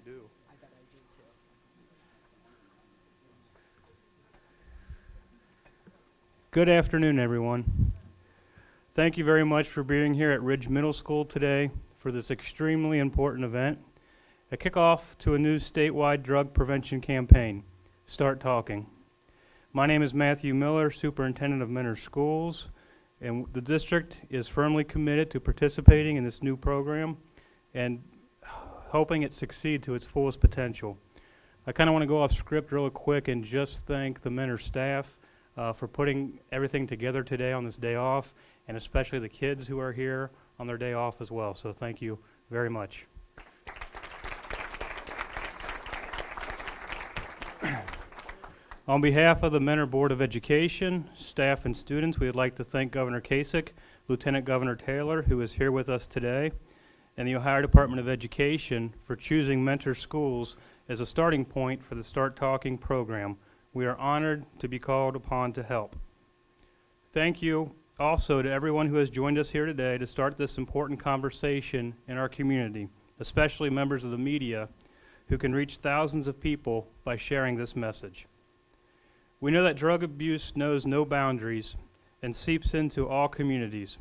you do. I bet I do too. Good afternoon, everyone. Thank you very much for being here at Ridge Middle School today for this extremely important event, a kickoff to a new statewide drug prevention campaign, Start Talking. My name is Matthew Miller, Superintendent of Mentor Schools, and the district is firmly committed to participating in this new program and hoping it succeed to its fullest potential. I kind of want to go off script real quick and just thank the Mentor staff for putting everything together today on this day off, and especially the kids who are here on their day off as well. So thank you very much. On behalf of the Mentor Board of Education, staff, and students, we would like to thank Governor Kasich, Lieutenant Governor Taylor, who is here with us today, and the Ohio Department of Education for choosing Mentor Schools as a starting point for the Start Talking program. We are honored to be called upon to help. Thank you also to everyone who has joined us here today to start this important conversation in our community, especially members of the media who can reach thousands of people by sharing this message. We know that drug abuse knows no boundaries and seeps into all communities.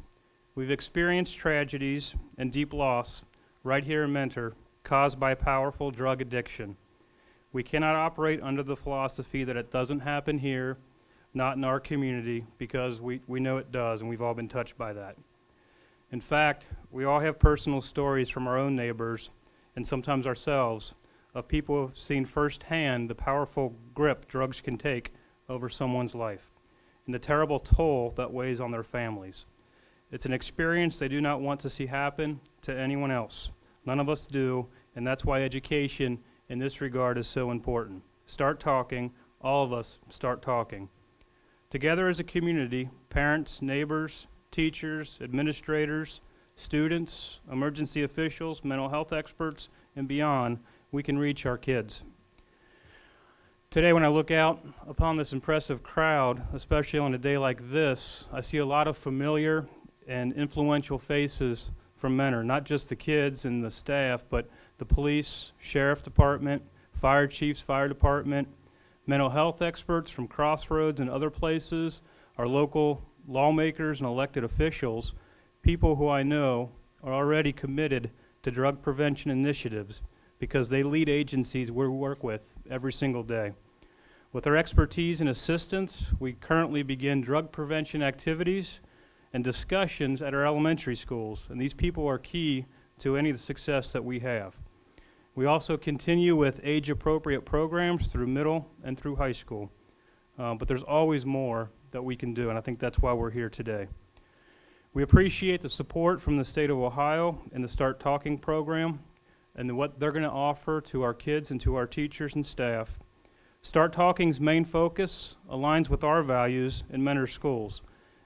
We've experienced tragedies and deep loss right here in Mentor caused by powerful drug addiction. We cannot operate under the philosophy that it doesn't happen here, not in our community, because we know it does, and we've all been touched by that. In fact, we all have personal stories from our own neighbors, and sometimes ourselves, of people who have seen firsthand the powerful grip drugs can take over someone's life, and the terrible toll that weighs on their families. It's an experience they do not want to see happen to anyone else. None of us do, and that's why education in this regard is so important. Start talking, all of us start talking. Together as a community, parents, neighbors, teachers, administrators, students, emergency officials, mental health experts, and beyond, we can reach our kids. Today, when I look out upon this impressive crowd, especially on a day like this, I see a lot of familiar and influential faces from Mentor, not just the kids and the staff, but the police, sheriff department, fire chiefs, fire department, mental health experts from Crossroads and other places, our local lawmakers and elected officials, people who I know are already committed to drug prevention initiatives because they lead agencies we work with every single day. With our expertise and assistance, we currently begin drug prevention activities and discussions at our elementary schools, and these people are key to any of the success that we have. We also continue with age-appropriate programs through middle and through high school, but there's always more that we can do, and I think that's why we're here today. We appreciate the support from the state of Ohio in the Start Talking program and what they're going to offer to our kids and to our teachers and staff. Start Talking's main focus aligns with our values in Mentor Schools,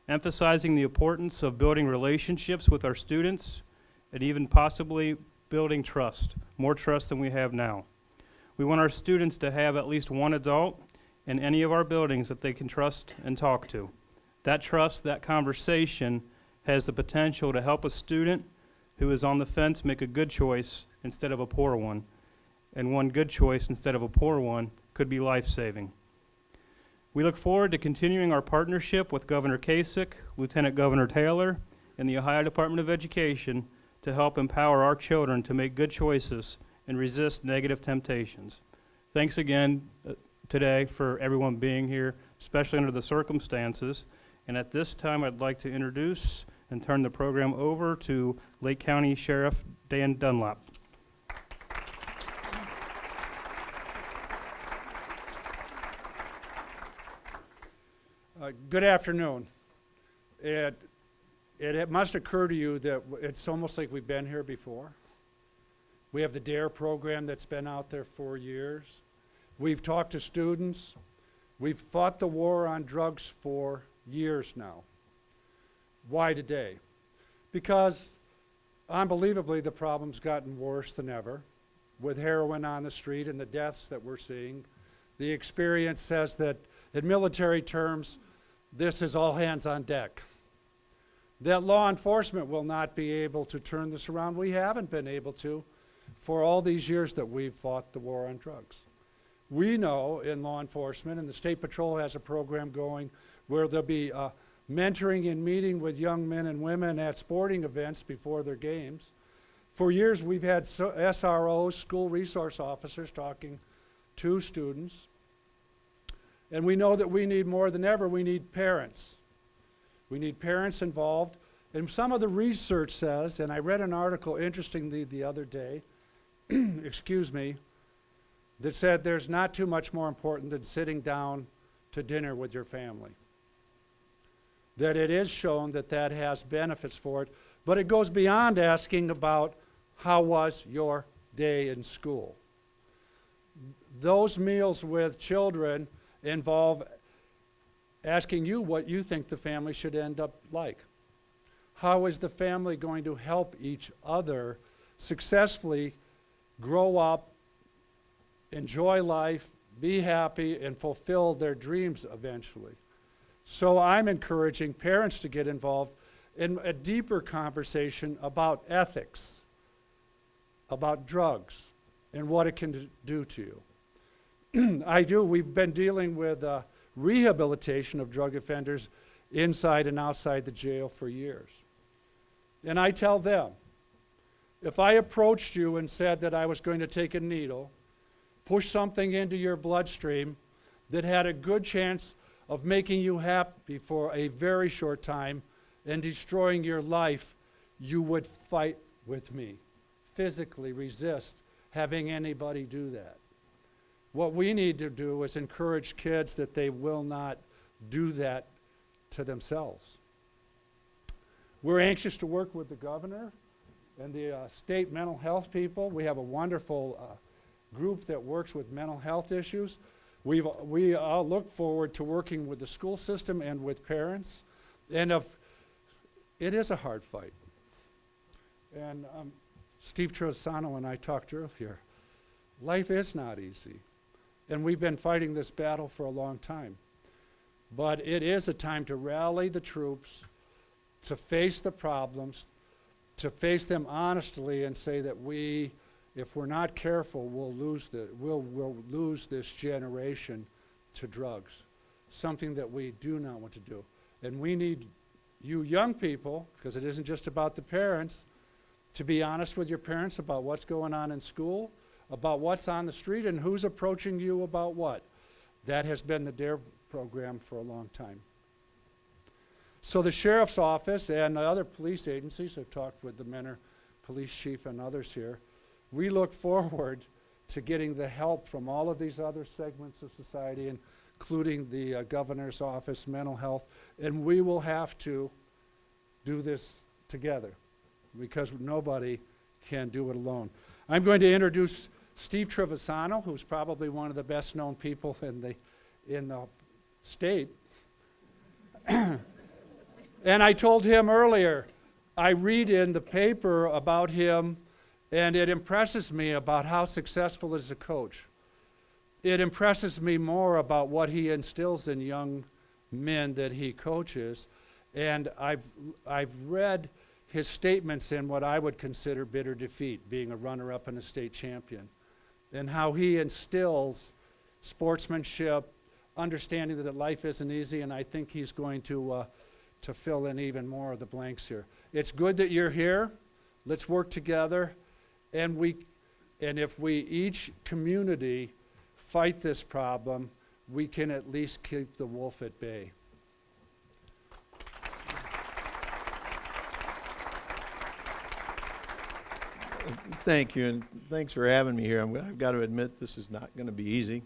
emphasizing the importance of building relationships with our students and even possibly building trust, more trust than we have now. We want our students to have at least one adult in any of our buildings that they can trust and talk to. That trust, that conversation, has the potential to help a student who is on the fence make a good choice instead of a poor one. And one good choice instead of a poor one could be life-saving. We look forward to continuing our partnership with Governor Kasich, Lieutenant Governor Taylor, and the Ohio Department of Education to help empower our children to make good choices and resist negative temptations. Thanks again today for everyone being here, especially under the circumstances. And at this time, I'd like to introduce and turn the program over to Lake County Sheriff Dan Dunlap. Good afternoon. It must occur to you that it's almost like we've been here before. We have the DARE program that's been out there for years. We've talked to students. We've fought the war on drugs for years now. Why today? Because unbelievably the problem's gotten worse than ever with heroin on the street and the deaths that we're seeing. The experience says that in military terms, this is all hands on deck. That law enforcement will not be able to turn this around. We haven't been able to for all these years that we've fought the war on drugs. We know in law enforcement, and the State Patrol has a program going where there'll be mentoring and meeting with young men and women at sporting events before their games. For years, we've had SROs, school resource officers, talking to students. And we know that we need more than ever, we need parents. We need parents involved. And some of the research says, and I read an article interestingly the other day, excuse me, that said there's not too much more important than sitting down to dinner with your family. That it is shown that that has benefits for it, but it goes beyond asking about how was your day in school. Those meals with children involve asking you what you think the family should end up like. How is the family going to help each other successfully grow up, enjoy life, be happy, and fulfill their dreams eventually? So I'm encouraging parents to get involved in a deeper conversation about ethics, about drugs, and what it can do to you. We've been dealing with rehabilitation of drug offenders inside and outside the jail for years. And I tell them, if I approached you and said that I was going to take a needle, push something into your bloodstream that had a good chance of making you happy for a very short time and destroying your life, you would fight with me, physically resist having anybody do that. What we need to do is encourage kids that they will not do that to themselves. We're anxious to work with the governor and the state mental health people. We have a wonderful group that works with mental health issues. We look forward to working with the school system and with parents. And it is a hard fight. And Steve Trevasano and I talked earlier. Life is not easy. And we've been fighting this battle for a long time. But it is a time to rally the troops, to face the problems, to face them honestly and say that if we're not careful, we'll lose this generation to drugs, something that we do not want to do. And we need you young people, because it isn't just about the parents, to be honest with your parents about what's going on in school, about what's on the street, and who's approaching you about what. That has been the DARE program for a long time. So the sheriff's office and the other police agencies have talked with the Mentor police chief and others here. We look forward to getting the help from all of these other segments of society, including the governor's office, mental health, and we will have to do this together because nobody can do it alone. I'm going to introduce Steve Trevasano, who's probably one of the best known people in the state. And I told him earlier, I read in the paper about him, and it impresses me about how successful as a coach. It impresses me more about what he instills in young men that he coaches. And I've read his statements in what I would consider bitter defeat, being a runner-up and a state champion, and how he instills sportsmanship, understanding that life isn't easy, and I think he's going to fill in even more of the blanks here. It's good that you're here. Let's work together, and if we each community fight this problem, we can at least keep the wolf at bay. Thank you, and thanks for having me here. I've got to admit this is not going to be easy.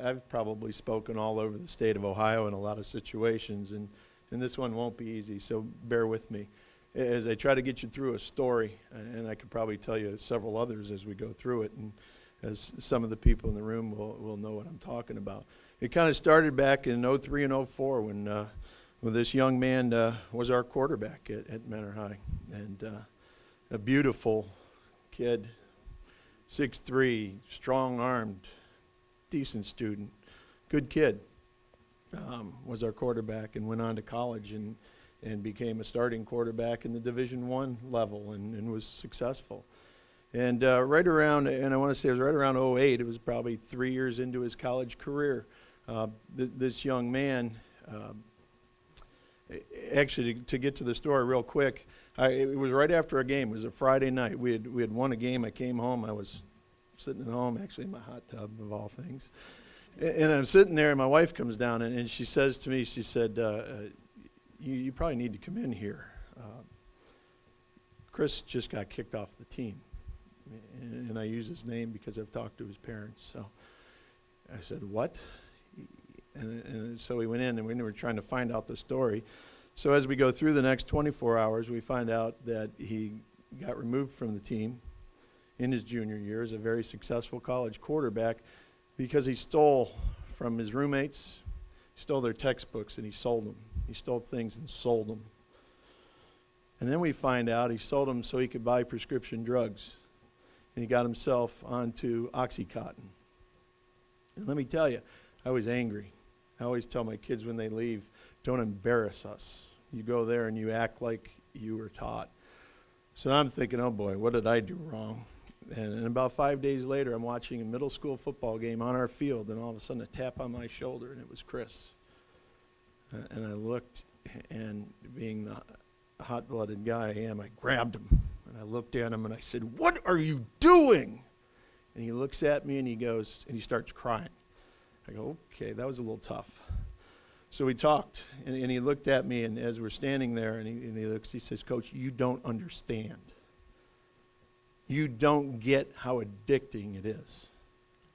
I've probably spoken all over the state of Ohio in a lot of situations, and this one won't be easy, so bear with me as I try to get you through a story, and I could probably tell you several others as we go through it, and as some of the people in the room will know what I'm talking about. It kind of started back in 03 and 04 when this young man was our quarterback at Mentor High, and a beautiful kid, 6'3", strong-armed, decent student, good kid, was our quarterback and went on to college and became a starting quarterback in the Division I level and was successful. And right around, and I want to say it was right around '08, it was probably 3 years into his college career, this young man, actually to get to the story real quick, it was right after a game. It was a Friday night. We had won a game. I came home. I was sitting at home, actually in my hot tub of all things. And I'm sitting there, and my wife comes down, and she says to me, she said, you probably need to come in here. Chris just got kicked off the team. And I use his name because I've talked to his parents. So I said, what? And so we went in, and we were trying to find out the story. So as we go through the next 24 hours, we find out that he got removed from the team in his junior year as a very successful college quarterback because he stole from his roommates, stole their textbooks, and he sold them. He stole things and sold them. And then we find out he sold them so he could buy prescription drugs. And he got himself onto Oxycontin. And let me tell you, I was angry. I always tell my kids when they leave, don't embarrass us. You go there and you act like you were taught. So I'm thinking, oh boy, what did I do wrong? And about 5 days later, I'm watching a middle school football game on our field, and all of a sudden a tap on my shoulder, and it was Chris. And I looked, and being the hot-blooded guy I am, I grabbed him. And I looked at him, and I said, what are you doing? And he looks at me, and he goes, and he starts crying. I go, okay, that was a little tough. So we talked, and he looked at me, and as we're standing there, and he looks, he says, Coach, you don't understand. You don't get how addicting it is.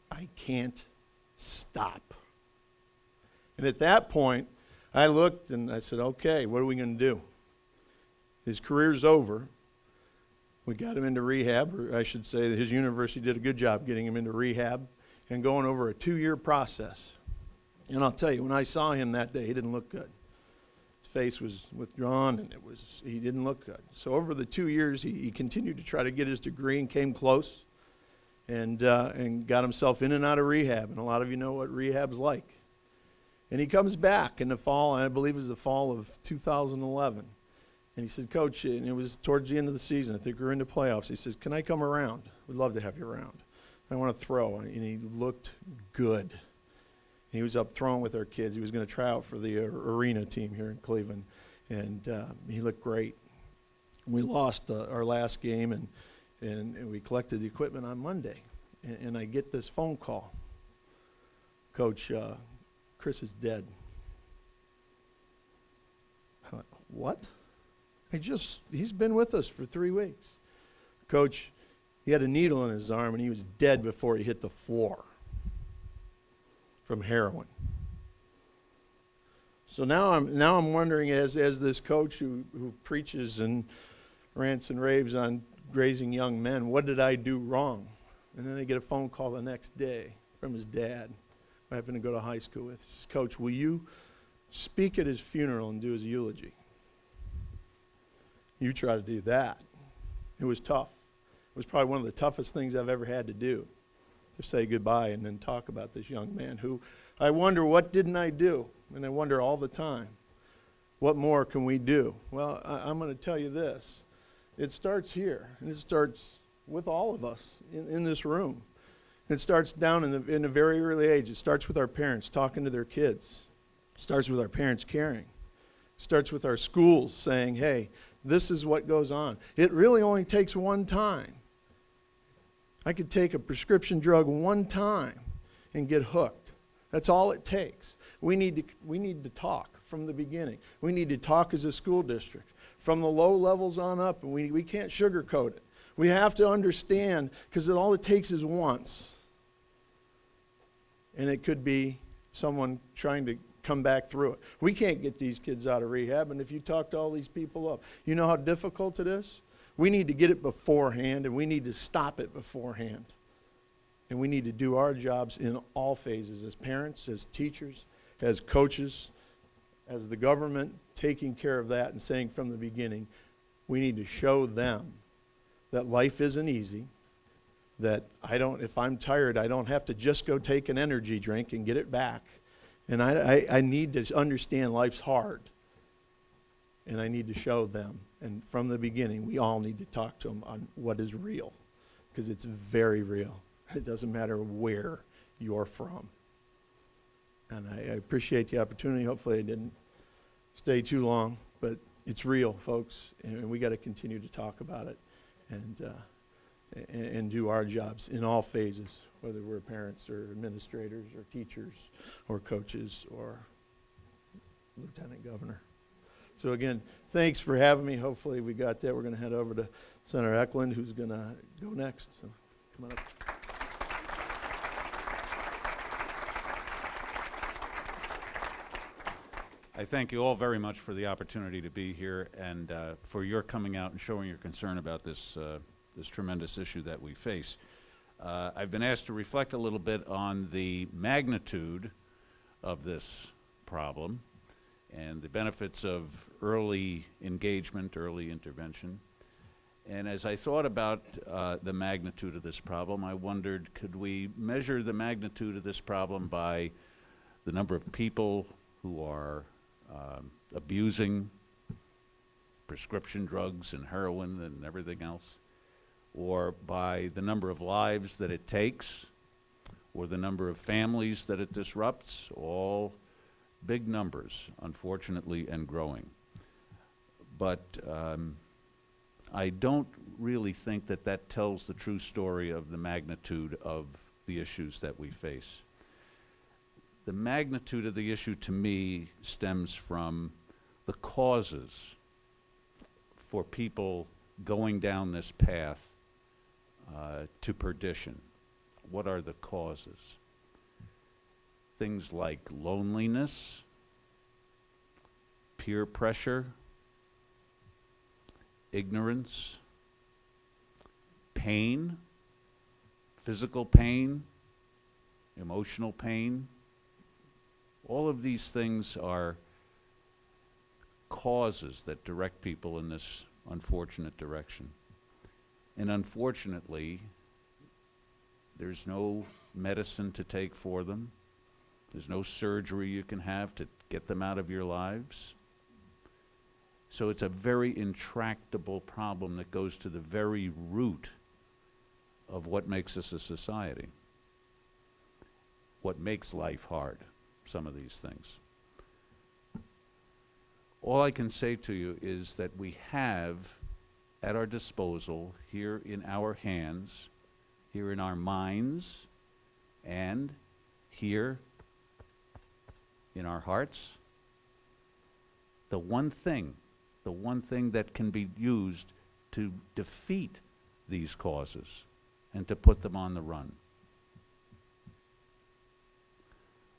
I can't stop. And at that point, I looked, and I said, okay, what are we going to do? His career's over. We got him into rehab, or I should say that his university did a good job getting him into rehab and going over a 2-year process. And I'll tell you, when I saw him that day, he didn't look good. His face was withdrawn, and he didn't look good. So over the 2 years, he continued to try to get his degree and came close and got himself in and out of rehab. And a lot of you know what rehab's like. And he comes back in the fall, and I believe it was the fall of 2011. And he said, Coach, and it was towards the end of the season, I think we were into playoffs. He says, can I come around? We'd love to have you around. I want to throw. And he looked good. He was up throwing with our kids. He was going to try out for the arena team here in Cleveland. And he looked great. We lost our last game, and we collected the equipment on Monday. And I get this phone call. Coach, Chris is dead. I went, what? He's been with us for 3 weeks. Coach, he had a needle in his arm, and he was dead before he hit the floor from heroin. So now I'm wondering, as this coach who preaches and rants and raves on raising young men, what did I do wrong? And then I get a phone call the next day from his dad, who I happen to go to high school with. He says, Coach, will you speak at his funeral and do his eulogy? You try to do that. It was tough. It was probably one of the toughest things I've ever had to do, to say goodbye and then talk about this young man who I wonder, what didn't I do? And I wonder all the time, what more can we do? Well, I'm going to tell you this. It starts here, and it starts with all of us in this room. It starts down in a very early age. It starts with our parents talking to their kids. It starts with our parents caring. It starts with our schools saying, hey, this is what goes on. It really only takes one time. I could take a prescription drug one time and get hooked. That's all it takes. We need to talk from the beginning. We need to talk as a school district from the low levels on up, and we can't sugarcoat it. We have to understand, because all it takes is once. And it could be someone trying to come back through it. We can't get these kids out of rehab, and if you talk to all these people up, you know how difficult it is? We need to get it beforehand, and we need to stop it beforehand. And we need to do our jobs in all phases, as parents, as teachers, as coaches, as the government, taking care of that and saying from the beginning, we need to show them that life isn't easy, that if I'm tired, I don't have to just go take an energy drink and get it back. And I need to understand life's hard. And I need to show them. And from the beginning, we all need to talk to them on what is real. because it's very real. It doesn't matter where you're from. And I appreciate the opportunity. Hopefully I didn't stay too long, but it's real, folks, and we got to continue to talk about it and do our jobs in all phases, whether we're parents or administrators or teachers or coaches or Lieutenant Governor. So again, thanks for having me. Hopefully we got that. We're going to head over to Senator Eklund, who's going to go next. So come on up. I thank you all very much for the opportunity to be here and for your coming out and showing your concern about this, this tremendous issue that we face. I've been asked to reflect a little bit on the magnitude of this problem and the benefits of early engagement, early intervention. And as I thought about the magnitude of this problem, I wondered, could we measure the magnitude of this problem by the number of people who are abusing prescription drugs and heroin and everything else, or by the number of lives that it takes, or the number of families that it disrupts, all big numbers, unfortunately, and growing. But I don't really think that that tells the true story of the magnitude of the issues that we face. The magnitude of the issue to me stems from the causes for people going down this path to perdition. What are the causes? Things like loneliness, peer pressure, ignorance, pain, physical pain, emotional pain. All of these things are causes that direct people in this unfortunate direction. And unfortunately, there's no medicine to take for them. There's no surgery you can have to get them out of your lives. So it's a very intractable problem that goes to the very root of what makes us a society, what makes life hard. Some of these things. All I can say to you is that we have at our disposal, here in our hands, here in our minds, and here in our hearts, the one thing that can be used to defeat these causes and to put them on the run.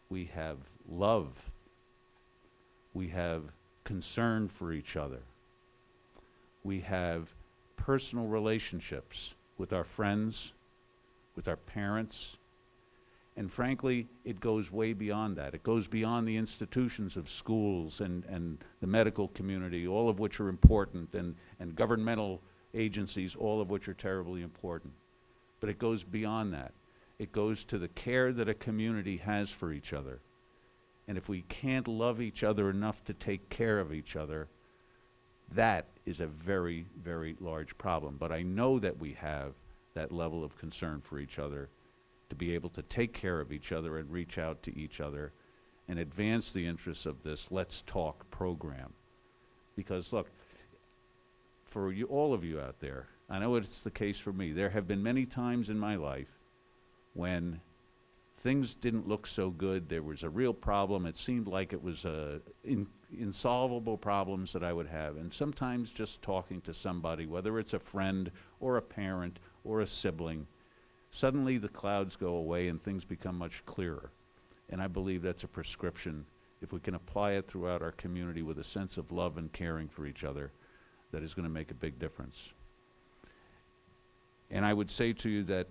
We have love. We have concern for each other. We have personal relationships with our friends, with our parents, and frankly, it goes way beyond that. It goes beyond the institutions of schools and the medical community, all of which are important, and governmental agencies, all of which are terribly important. But it goes beyond that. It goes to the care that a community has for each other. And if we can't love each other enough to take care of each other, that is a very, very large problem. But I know that we have that level of concern for each other to be able to take care of each other and reach out to each other and advance the interests of this Let's Talk program. Because look, for you, all of you out there, I know it's the case for me, there have been many times in my life when things didn't look so good, there was a real problem, it seemed like it was insolvable problems that I would have, and sometimes just talking to somebody, whether it's a friend or a parent or a sibling, suddenly the clouds go away and things become much clearer. And I believe that's a prescription, if we can apply it throughout our community with a sense of love and caring for each other, that is going to make a big difference. And I would say to you that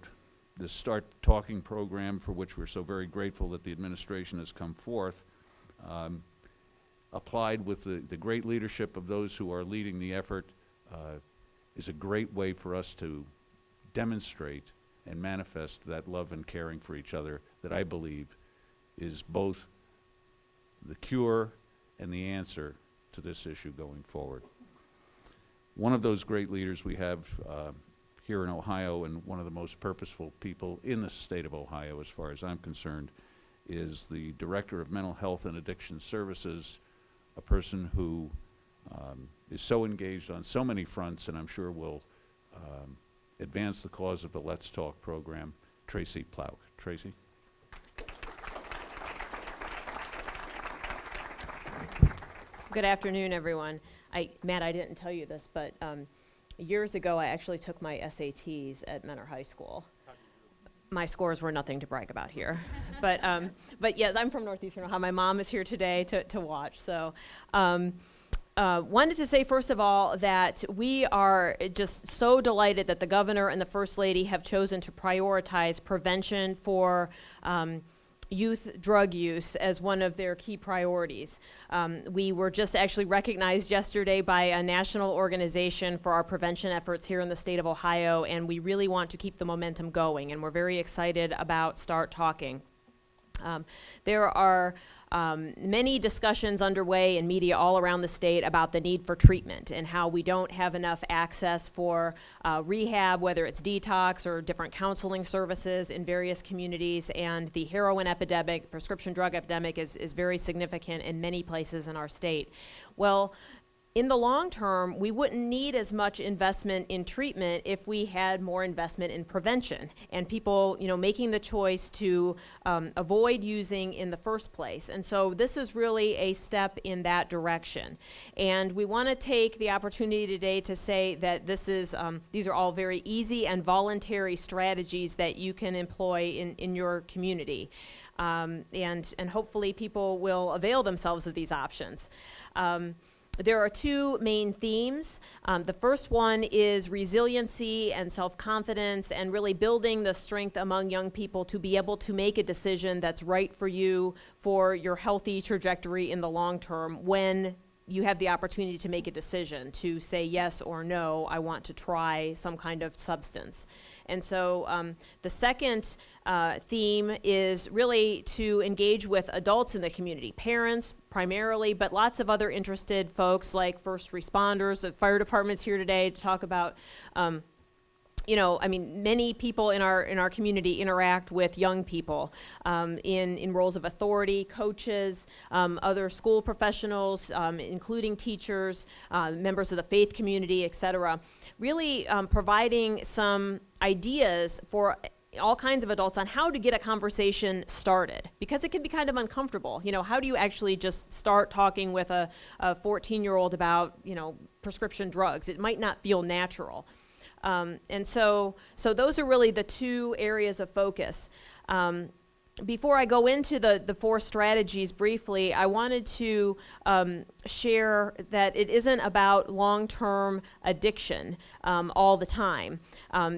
the Start Talking program, for which we're so very grateful that the administration has come forth, applied with the great leadership of those who are leading the effort, is a great way for us to demonstrate and manifest that love and caring for each other that I believe is both the cure and the answer to this issue going forward. One of those great leaders we have here in Ohio, and one of the most purposeful people in the state of Ohio, as far as I'm concerned, is the Director of Mental Health and Addiction Services, a person who is so engaged on so many fronts, and I'm sure will advance the cause of the Let's Talk program, Tracy Plauk. Tracy? Good afternoon, everyone. Matt, I didn't tell you this, but years ago, I actually took my SATs at Mentor High School. My scores were nothing to brag about here. But yes, I'm from Northeastern Ohio. My mom is here today to watch. So wanted to say, first of all, that we are just so delighted that the governor and the First Lady have chosen to prioritize prevention for youth drug use as one of their key priorities. We were just actually recognized yesterday by a national organization for our prevention efforts here in the state of Ohio, and we really want to keep the momentum going, and we're very excited about Start Talking. There are many discussions underway in media all around the state about the need for treatment and how we don't have enough access for rehab, whether it's detox or different counseling services in various communities. And the heroin epidemic, prescription drug epidemic is very significant in many places in our state. Well, in the long term, we wouldn't need as much investment in treatment if we had more investment in prevention and people, making the choice to avoid using in the first place. And so this is really a step in that direction. And we want to take the opportunity today to say that these are all very easy and voluntary strategies that you can employ in your community. And hopefully people will avail themselves of these options. There are two main themes. The first one is resiliency and self-confidence and really building the strength among young people to be able to make a decision that's right for you for your healthy trajectory in the long term when you have the opportunity to make a decision to say yes or no, I want to try some kind of substance. And so the second theme is really to engage with adults in the community, parents primarily, but lots of other interested folks like first responders, the fire department's here today to talk about many people in our community interact with young people in roles of authority, coaches, other school professionals, including teachers, members of the faith community, et cetera. Really providing some ideas for all kinds of adults on how to get a conversation started, because it can be kind of uncomfortable. How do you actually just start talking with a 14-year-old about, prescription drugs? It might not feel natural. And so those are really the two areas of focus. Before I go into the four strategies briefly, I wanted to share that it isn't about long-term addiction all the time.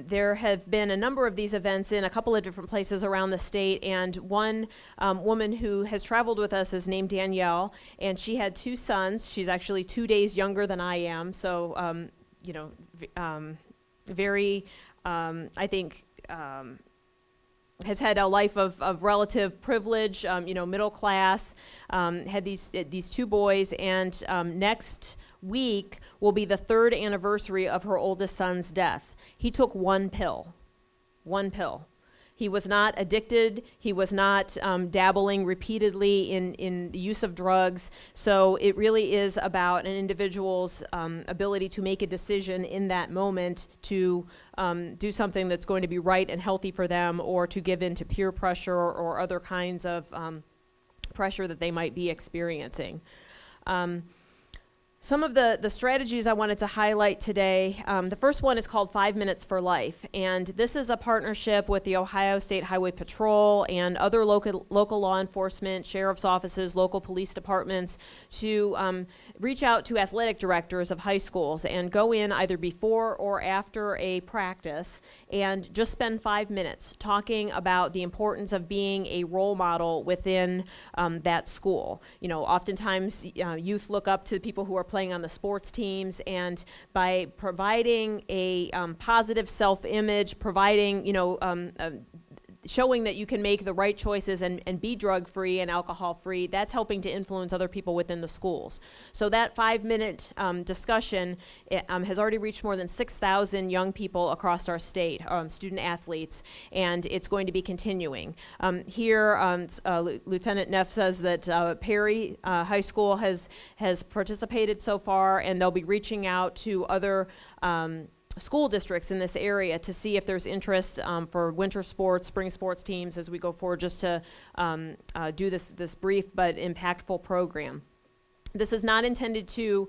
There have been a number of these events in a couple of different places around the state, and one woman who has traveled with us is named Danielle, and she had two sons. She's actually 2 days younger than I am, so very, I think, has had a life of relative privilege, middle class, had these two boys, and next week will be the 3rd anniversary of her oldest son's death. He took one pill. He was not addicted. He was not dabbling repeatedly in the use of drugs. So it really is about an individual's ability to make a decision in that moment to do something that's going to be right and healthy for them, or to give in to peer pressure or other kinds of pressure that they might be experiencing. Some of the strategies I wanted to highlight today, the first one is called 5 Minutes for Life, and this is a partnership with the Ohio State Highway Patrol and other local law enforcement, sheriff's offices, local police departments to reach out to athletic directors of high schools and go in either before or after a practice and just spend 5 minutes talking about the importance of being a role model within that school. Oftentimes youth look up to people who are playing on the sports teams, and by providing a positive self-image, providing showing that you can make the right choices and be drug-free and alcohol-free, that's helping to influence other people within the schools. So that 5-minute discussion has already reached more than 6,000 young people across our state, student athletes, and it's going to be continuing. Here, Lieutenant Neff says that Perry High School has participated so far, and they'll be reaching out to other school districts in this area to see if there's interest for winter sports, spring sports teams as we go forward, just to do this brief but impactful program. This is not intended to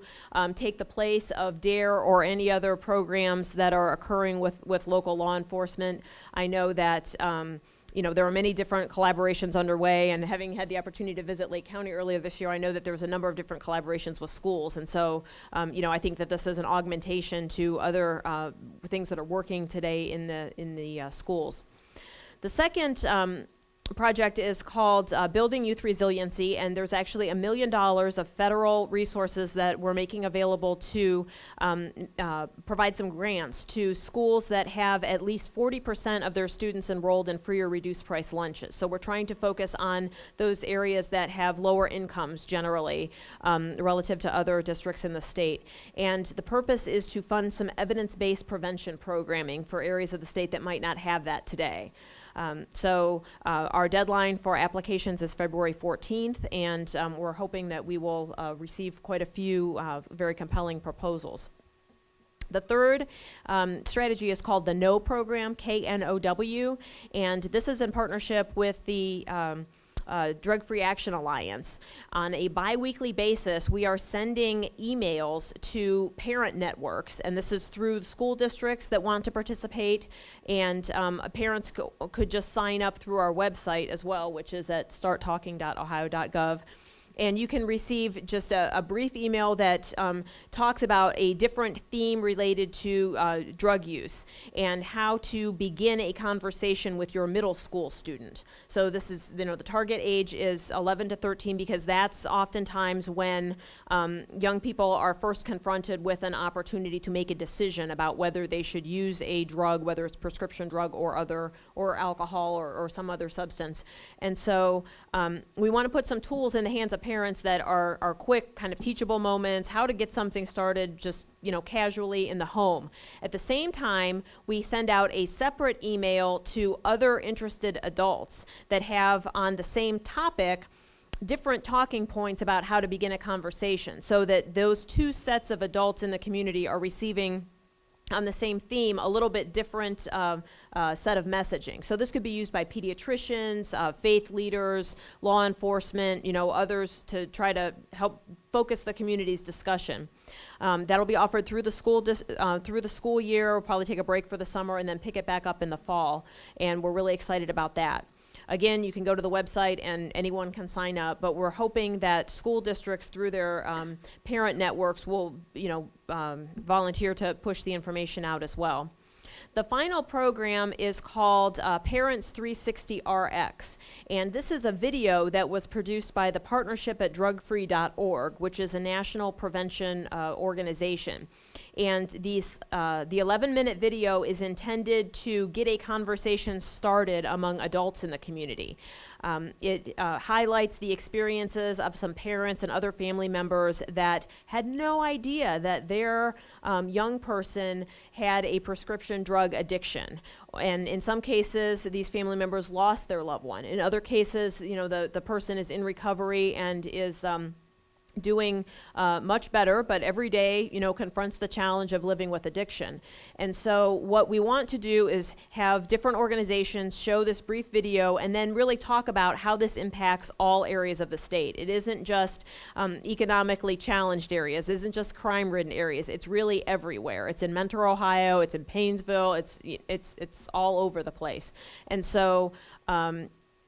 take the place of DARE or any other programs that are occurring with local law enforcement. I know that there are many different collaborations underway, and having had the opportunity to visit Lake County earlier this year, I know that there's a number of different collaborations with schools, and so, I think that this is an augmentation to other things that are working today in the schools. The second project is called Building Youth Resiliency, and there's actually $1 million of federal resources that we're making available to provide some grants to schools that have at least 40% of their students enrolled in free or reduced price lunches. So we're trying to focus on those areas that have lower incomes generally relative to other districts in the state. And the purpose is to fund some evidence-based prevention programming for areas of the state that might not have that today. Our deadline for applications is February 14th, and we're hoping that we will receive quite a few very compelling proposals. The third strategy is called the KNOW program, K-N-O-W, and this is in partnership with the Drug-Free Action Alliance. On a bi-weekly basis, we are sending emails to parent networks, and this is through school districts that want to participate, and parents could just sign up through our website as well, which is at starttalking.ohio.gov. And you can receive just a brief email that talks about a different theme related to drug use and how to begin a conversation with your middle school student. So this is, the target age is 11 to 13 because that's oftentimes when young people are first confronted with an opportunity to make a decision about whether they should use a drug, whether it's prescription drug or alcohol or some other substance. And so we want to put some tools in the hands of parents that are quick, kind of teachable moments, how to get something started just casually in the home. At the same time, we send out a separate email to other interested adults that have on the same topic different talking points about how to begin a conversation, so that those two sets of adults in the community are receiving on the same theme, a little bit different set of messaging. So this could be used by pediatricians, faith leaders, law enforcement, others to try to help focus the community's discussion. That'll be offered through the school year. We'll probably take a break for the summer and then pick it back up in the fall. And we're really excited about that. Again, you can go to the website and anyone can sign up, but we're hoping that school districts through their parent networks will, volunteer to push the information out as well. The final program is called Parents 360 RX, and this is a video that was produced by the Partnership at drugfree.org, which is a national prevention organization. And the 11-minute video is intended to get a conversation started among adults in the community. It highlights the experiences of some parents and other family members that had no idea that their young person had a prescription drug addiction. And in some cases, these family members lost their loved one. In other cases, the person is in recovery and is doing much better, but every day, confronts the challenge of living with addiction. And so what we want to do is have different organizations show this brief video and then really talk about how this impacts all areas of the state. It isn't just economically challenged areas, it isn't just crime-ridden areas, it's really everywhere. It's in Mentor, Ohio, it's in Painesville, it's all over the place. And so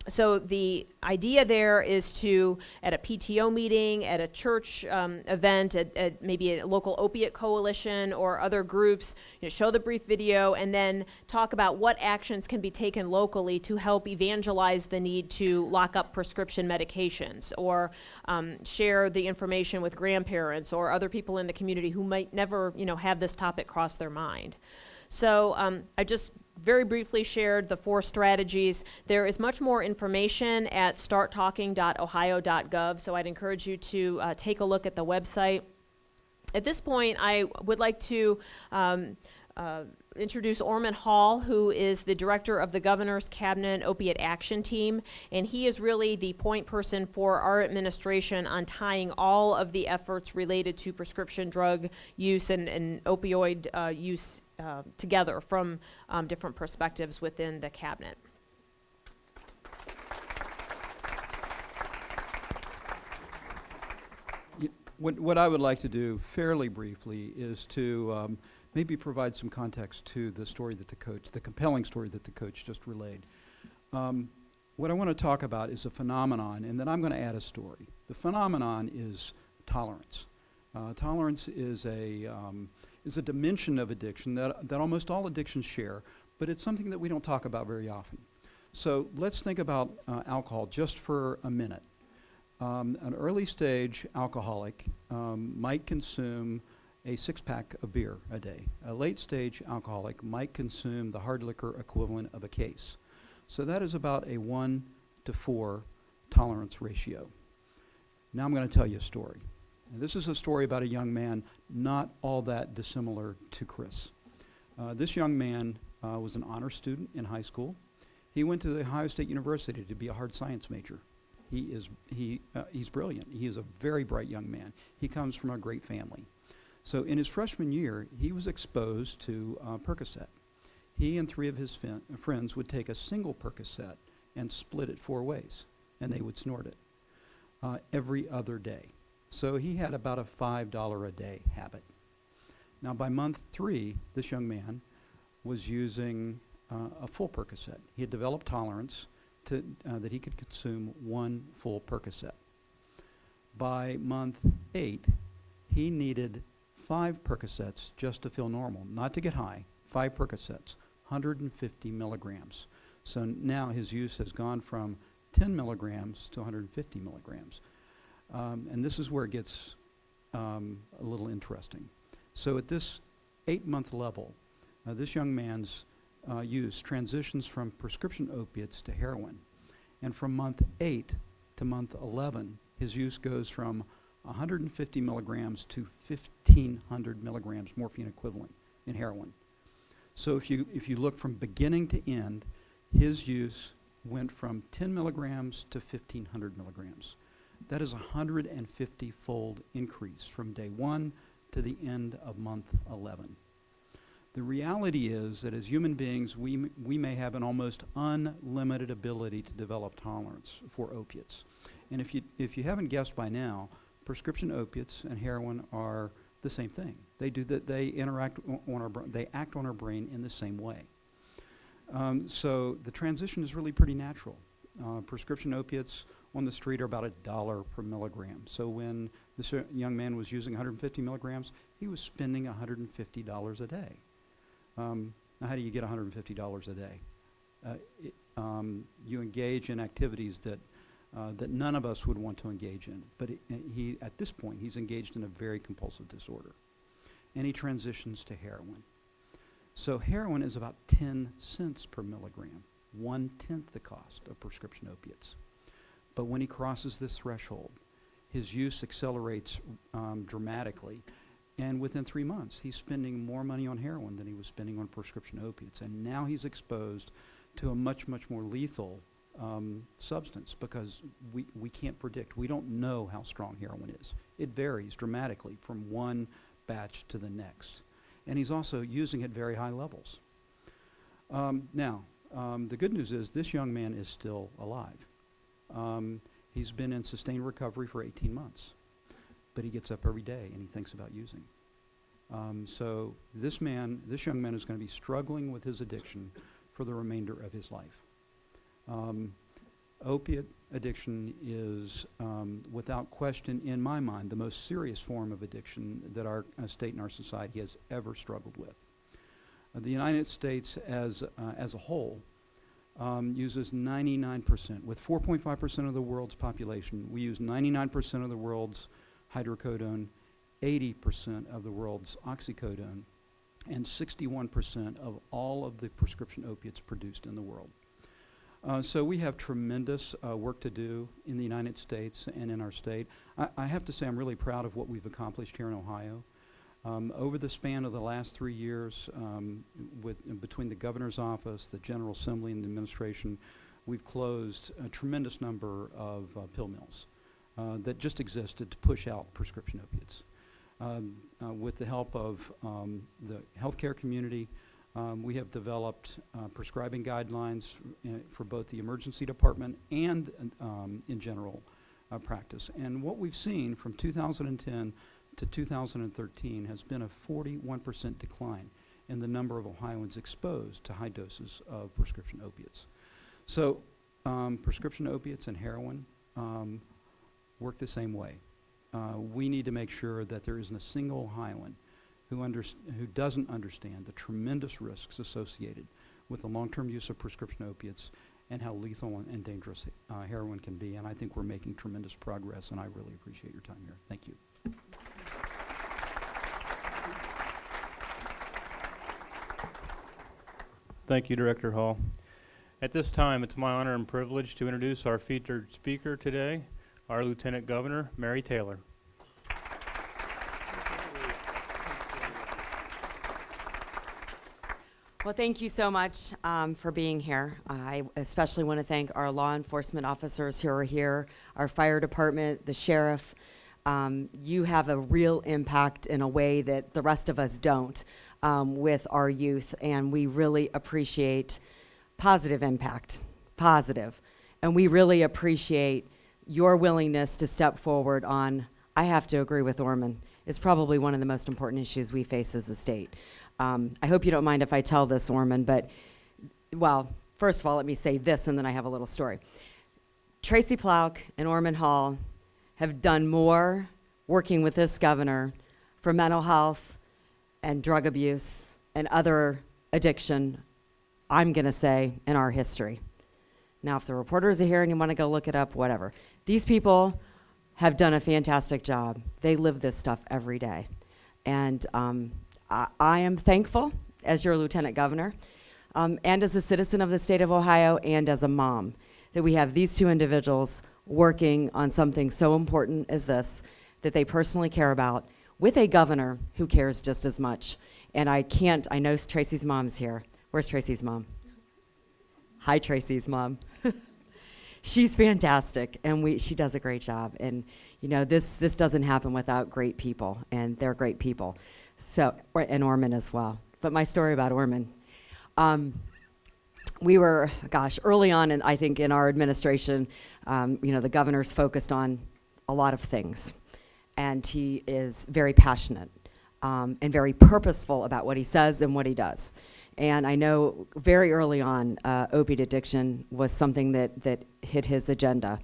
so the idea there is to, at a PTO meeting, at a church event, at maybe a local opiate coalition or other groups, show the brief video and then talk about what actions can be taken locally to help evangelize the need to lock up prescription medications, or share the information with grandparents or other people in the community who might never, have this topic cross their mind. So I just very briefly shared the 4 strategies. There is much more information at starttalking.ohio.gov, so I'd encourage you to take a look at the website. At this point, I would like to introduce Orman Hall, who is the director of the Governor's Cabinet Opiate Action Team, and he is really the point person for our administration on tying all of the efforts related to prescription drug use and opioid use together from different perspectives within the cabinet. What I would like to do fairly briefly is to maybe provide some context to the story that the compelling story that the coach just relayed. What I want to talk about is a phenomenon, and then I'm going to add a story. The phenomenon is tolerance. Tolerance is a dimension of addiction that almost all addictions share, but it's something that we don't talk about very often. So let's think about alcohol just for a minute. An early stage alcoholic might consume a 6-pack of beer a day. A late stage alcoholic might consume the hard liquor equivalent of a case. So that is about a 1 to 4 tolerance ratio. Now I'm going to tell you a story. And this is a story about a young man not all that dissimilar to Chris. This young man was an honor student in high school. He went to the Ohio State University to be a hard science major. He's brilliant. He is a very bright young man. He comes from a great family. So in his freshman year, he was exposed to Percocet. He and 3 of his friends would take a single Percocet and split it 4 ways, and they would snort it every other day. So he had about a $5 a day habit. Now by month 3, this young man was using a full Percocet. He had developed tolerance to, that he could consume 1 full Percocet. By month 8, he needed 5 Percocets just to feel normal, not to get high. 5 Percocets, 150 milligrams. So now his use has gone from 10 milligrams to 150 milligrams. And this is where it gets a little interesting. So at this 8-month level, this young man's use transitions from prescription opiates to heroin. And from month 8 to month 11, his use goes from 150 milligrams to 1,500 milligrams morphine equivalent in heroin. So if you look from beginning to end, his use went from 10 milligrams to 1,500 milligrams. That is a 150-fold increase from day 1 to the end of month 11. The reality is that as human beings, we may have an almost unlimited ability to develop tolerance for opiates. And if you haven't guessed by now, prescription opiates and heroin are the same thing. They interact on our they act on our brain in the same way. So the transition is really pretty natural. Prescription opiates on the street are about $1 per milligram. So when this young man was using 150 milligrams, he was spending $150 a day. Now how do you get $150 a day? You engage in activities that none of us would want to engage in. But at this point, he's engaged in a very compulsive disorder. And he transitions to heroin. So heroin is about 10 cents per milligram, 1/10 the cost of prescription opiates. But when he crosses this threshold, his use accelerates dramatically. And within 3 months, he's spending more money on heroin than he was spending on prescription opiates. And now he's exposed to a much, much more lethal substance because we can't predict. We don't know how strong heroin is. It varies dramatically from one batch to the next. And he's also using it at very high levels. Now, the good news is this young man is still alive. He's been in sustained recovery for 18 months. But he gets up every day and he thinks about using. So this young man is going to be struggling with his addiction for the remainder of his life. Opiate addiction is, without question, in my mind, the most serious form of addiction that our state and our society has ever struggled with. The United States as a whole uses 99%. With 4.5% of the world's population, we use 99% of the world's hydrocodone, 80% of the world's oxycodone, and 61% of all of the prescription opiates produced in the world. So we have tremendous work to do in the United States and in our state. I have to say I'm really proud of what we've accomplished here in Ohio. Over the span of the last 3 years, between the governor's office, the General Assembly, and the administration, we've closed a tremendous number of pill mills that just existed to push out prescription opiates. With the help of the healthcare community, we have developed prescribing guidelines for both the emergency department and in general practice. And what we've seen from 2010 to 2013 has been a 41% decline in the number of Ohioans exposed to high doses of prescription opiates. So prescription opiates and heroin work the same way. We need to make sure that there isn't a single Ohioan who doesn't understand the tremendous risks associated with the long-term use of prescription opiates and how lethal and dangerous heroin can be. And I think we're making tremendous progress, and I really appreciate your time here. Thank you. Thank you, Director Hall. At this time, it's my honor and privilege to introduce our featured speaker today, our Lieutenant Governor, Mary Taylor. Well, thank you so much for being here. I especially want to thank our law enforcement officers who are here, our fire department, the sheriff. You have a real impact in a way that the rest of us don't with our youth, and we really appreciate positive impact, positive. And we really appreciate your willingness to step forward on, I have to agree with Orman, is probably one of the most important issues we face as a state. I hope you don't mind if I tell this, Orman, but, well, first of all, let me say this, and then I have a little story. Tracy Plouck and Orman Hall have done more working with this governor for mental health and drug abuse and other addiction, I'm going to say, in our history. Now, if the reporters are here and you want to go look it up, whatever. These people have done a fantastic job. They live this stuff every day. And I am thankful as your Lieutenant Governor and as a citizen of the state of Ohio and as a mom that we have these two individuals working on something so important as this that they personally care about with a governor who cares just as much. And I know Tracy's mom's here. Where's Tracy's mom? Hi, Tracy's mom. She's fantastic, and she does a great job. And you know, this doesn't happen without great people, and they're great people. So, and Orman as well. But my story about Orman, we were, early on, I think in our administration, the governor's focused on a lot of things, and he is very passionate and very purposeful about what he says and what he does. And I know very early on, opiate addiction was something that hit his agenda.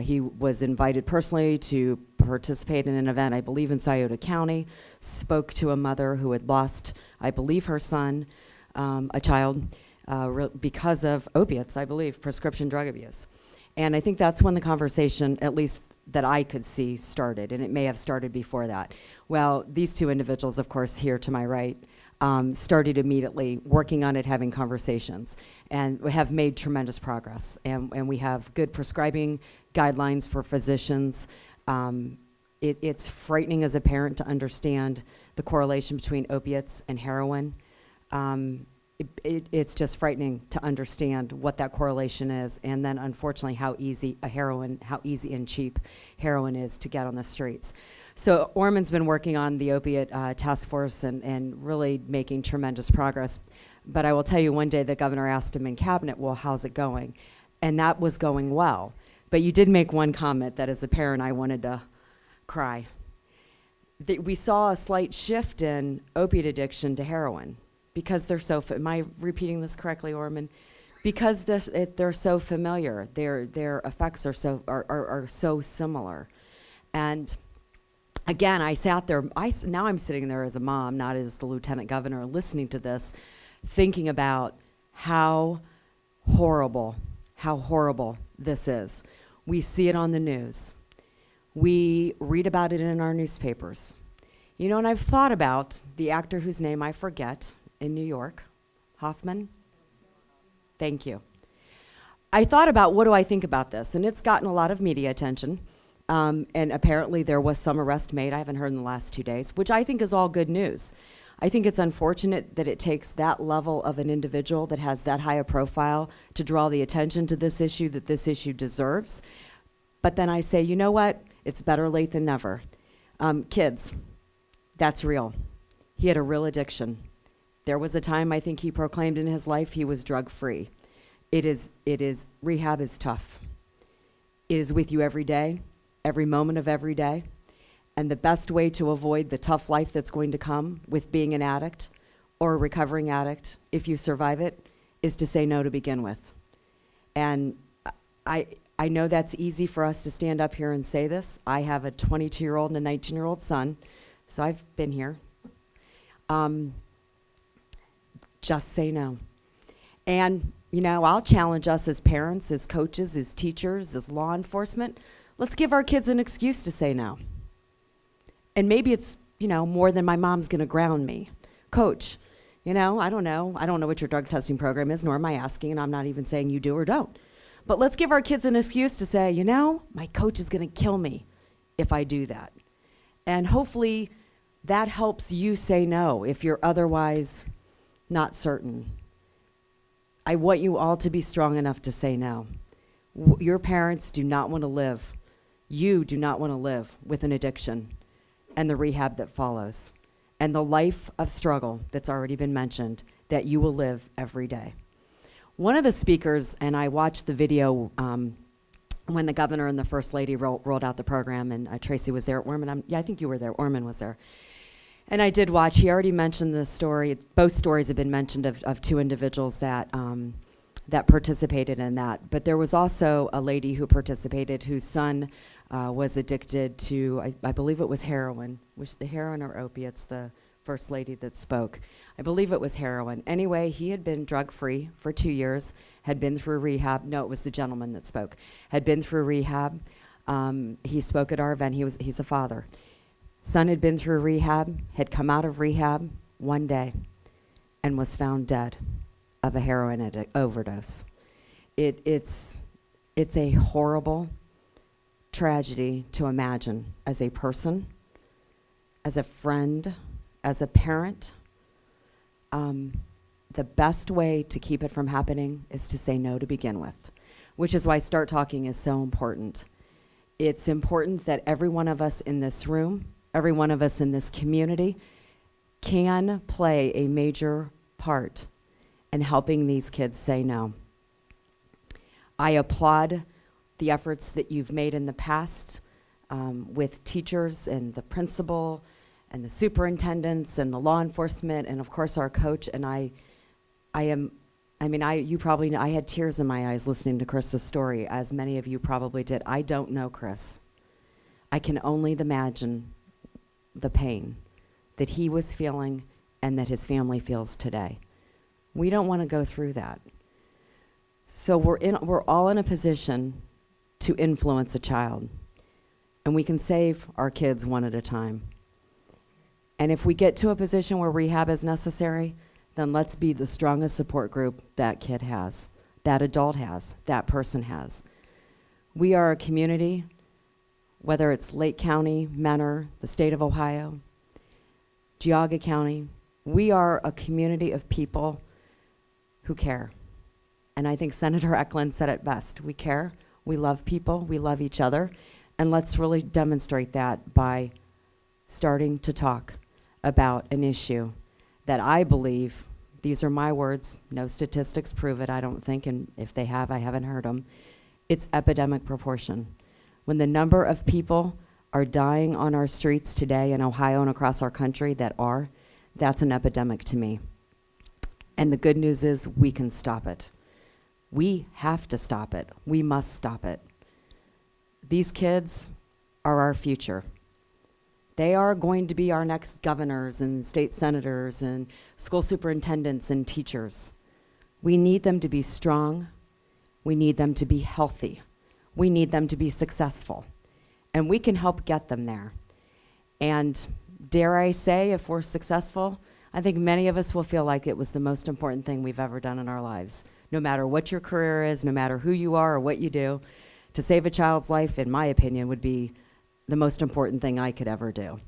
He was invited personally to participate in an event, I believe in Scioto County, spoke to a mother who had lost, I believe, her son, a child, because of opiates, I believe, prescription drug abuse. And I think that's when the conversation, at least that I could see, started, and it may have started before that. Well, these two individuals, of course, here to my right, started immediately working on it, having conversations, and we have made tremendous progress. And we have good prescribing guidelines for physicians. It's frightening as a parent to understand the correlation between opiates and heroin. It's just frightening to understand what that correlation is, and then unfortunately how easy and cheap heroin is to get on the streets. So Orman's been working on the opiate task force and really making tremendous progress. But I will tell you, one day the governor asked him in cabinet, well, how's it going? And that was going well. But you did make one comment that as a parent I wanted to cry. We saw a slight shift in opiate addiction to heroin because they're so, am I repeating this correctly, Orman? Because they're so familiar, their effects are so similar. And again, I sat there, now I'm sitting there as a mom, not as the Lieutenant Governor, listening to this, thinking about how horrible this is. We see it on the news. We read about it in our newspapers. You know, and I've thought about the actor whose name I forget in New York, Hoffman. Thank you. I thought about what do I think about this, and it's gotten a lot of media attention. And apparently there was some arrest made, I haven't heard in the last 2 days, which I think is all good news. I think it's unfortunate that it takes that level of an individual that has that high a profile to draw the attention to this issue that this issue deserves. But then I say, you know what? It's better late than never. Kids, that's real. He had a real addiction. There was a time I think he proclaimed in his life he was drug-free. Rehab is tough. It is with you every day, every moment of every day. And the best way to avoid the tough life that's going to come with being an addict or a recovering addict, if you survive it, is to say no to begin with. And I know that's easy for us to stand up here and say this. I have a 22-year-old and a 19-year-old son, so I've been here. Just say no. And, you know, I'll challenge us as parents, as coaches, as teachers, as law enforcement. Let's give our kids an excuse to say no. And maybe it's, you know, more than my mom's going to ground me. Coach, you know, I don't know what your drug testing program is, nor am I asking, and I'm not even saying you do or don't. But let's give our kids an excuse to say, you know, my coach is going to kill me if I do that. And hopefully that helps you say no if you're otherwise not certain. I want you all to be strong enough to say no. Your parents do not want to live. You do not want to live with an addiction and the rehab that follows and the life of struggle that's already been mentioned that you will live every day. One of the speakers, and I watched the video when the governor and the first lady rolled out the program, and Tracy was there. Orman, I think you were there. Orman was there. And I did watch. He already mentioned the story. Both stories have been mentioned of two individuals that that participated in that. But there was also a lady who participated whose son was addicted to, I believe it was heroin, the heroin or opiates, the first lady that spoke. I believe it was heroin. Anyway, he had been drug-free for 2 years, had been through rehab. No, it was the gentleman that spoke. Had been through rehab. He spoke at our event. He's a father. Son had been through rehab, had come out of rehab one day, and was found dead of a heroin overdose. It's a horrible tragedy to imagine as a person, as a friend, as a parent. The best way to keep it from happening is to say no to begin with, which is why Start Talking is so important. It's important that every one of us in this room, every one of us in this community can play a major part in helping these kids say no. I applaud the efforts that you've made in the past with teachers and the principal and the superintendents and the law enforcement and of course our coach. And I had tears in my eyes listening to Chris's story, as many of you probably did. I don't know Chris. I can only imagine the pain that he was feeling and that his family feels today. We don't want to go through that. So we're all in a position to influence a child, and we can save our kids one at a time. And if we get to a position where rehab is necessary, then let's be the strongest support group that kid has, that adult has, that person has. We are a community, whether it's Lake County, Mentor, the state of Ohio, Geauga County, we are a community of people who care. And I think Senator Eklund said it best. We care, we love people, we love each other, and let's really demonstrate that by starting to talk about an issue that I believe, these are my words, no statistics prove it, I don't think, and if they have, I haven't heard them, it's epidemic proportion. When the number of people are dying on our streets today in Ohio and across our country that's an epidemic to me. And the good news is we can stop it. We have to stop it. We must stop it. These kids are our future. They are going to be our next governors and state senators and school superintendents and teachers. We need them to be strong. We need them to be healthy. We need them to be successful. And we can help get them there. And dare I say, if we're successful, I think many of us will feel like it was the most important thing we've ever done in our lives. No matter what your career is, no matter who you are or what you do, to save a child's life, in my opinion, would be the most important thing I could ever do.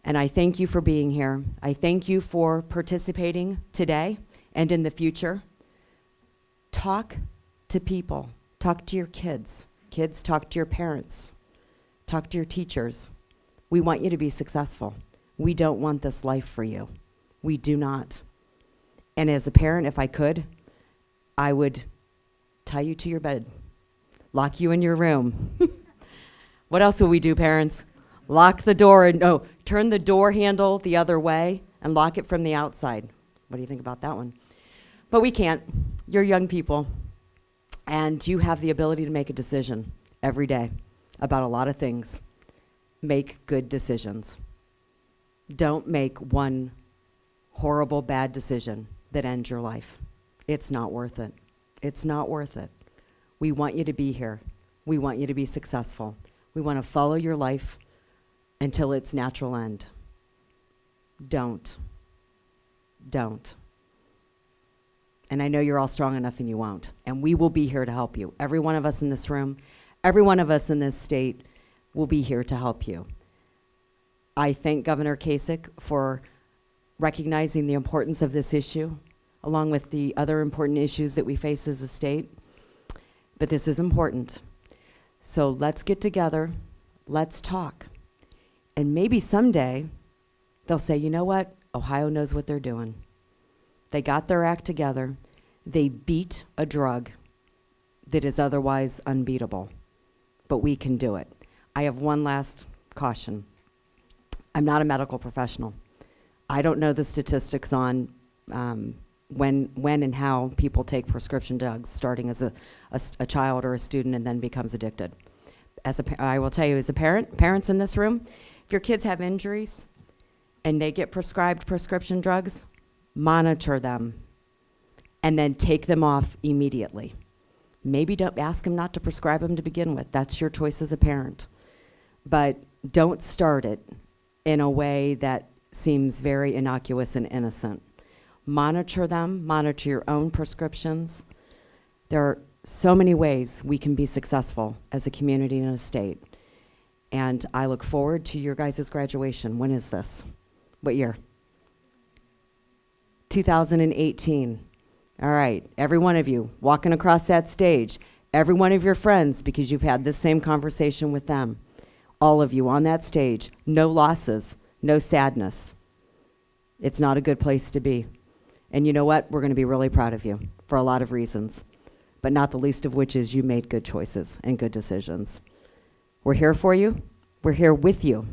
And I thank you for being here. I thank you for participating today and in the future. Talk to people. Talk to your kids. Kids, talk to your parents. Talk to your teachers. We want you to be successful. We don't want this life for you. We do not. And as a parent, if I could, I would tie you to your bed, lock you in your room. What else will we do, parents? Lock the door and, no, turn the door handle the other way and lock it from the outside. What do you think about that one? But we can't. You're young people, and you have the ability to make a decision every day about a lot of things. Make good decisions. Don't make one horrible, bad decision that ends your life. It's not worth it. It's not worth it. We want you to be here. We want you to be successful. We want to follow your life until its natural end. Don't. Don't. And I know you're all strong enough and you won't. And we will be here to help you. Every one of us in this room, every one of us in this state will be here to help you. I thank Governor Kasich for recognizing the importance of this issue, along with the other important issues that we face as a state. But this is important. So let's get together, let's talk. And maybe someday they'll say, you know what? Ohio knows what they're doing. They got their act together. They beat a drug that is otherwise unbeatable. But we can do it. I have one last caution. I'm not a medical professional. I don't know the statistics on when and how people take prescription drugs, starting as a child or a student and then becomes addicted. I will tell you, as a parent, parents in this room, if your kids have injuries and they get prescribed prescription drugs, monitor them and then take them off immediately. Maybe don't ask them not to prescribe them to begin with. That's your choice as a parent. But don't start it in a way that seems very innocuous and innocent. Monitor them, monitor your own prescriptions. There are so many ways we can be successful as a community and a state. And I look forward to your guys' graduation. When is this? What year? 2018. All right, every one of you walking across that stage, every one of your friends, because you've had this same conversation with them, all of you on that stage, no losses, no sadness. It's not a good place to be. And you know what? We're going to be really proud of you for a lot of reasons, but not the least of which is you made good choices and good decisions. We're here for you. We're here with you.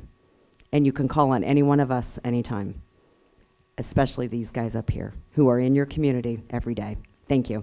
And you can call on any one of us anytime, especially these guys up here who are in your community every day. Thank you.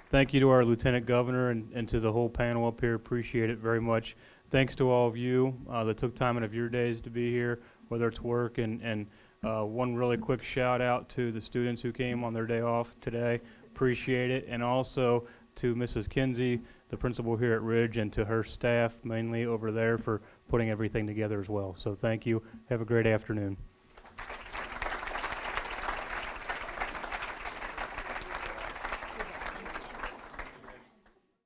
Thank you to our Lieutenant Governor and to the whole panel up here. Appreciate it very much. Thanks to all of you that took time out of your days to be here, whether it's work. And one really quick shout out to the students who came on their day off today. Appreciate it. And also to Mrs. Kinsey, the principal here at Ridge, and to her staff, mainly over there, for putting everything together as well. So thank you. Have a great afternoon.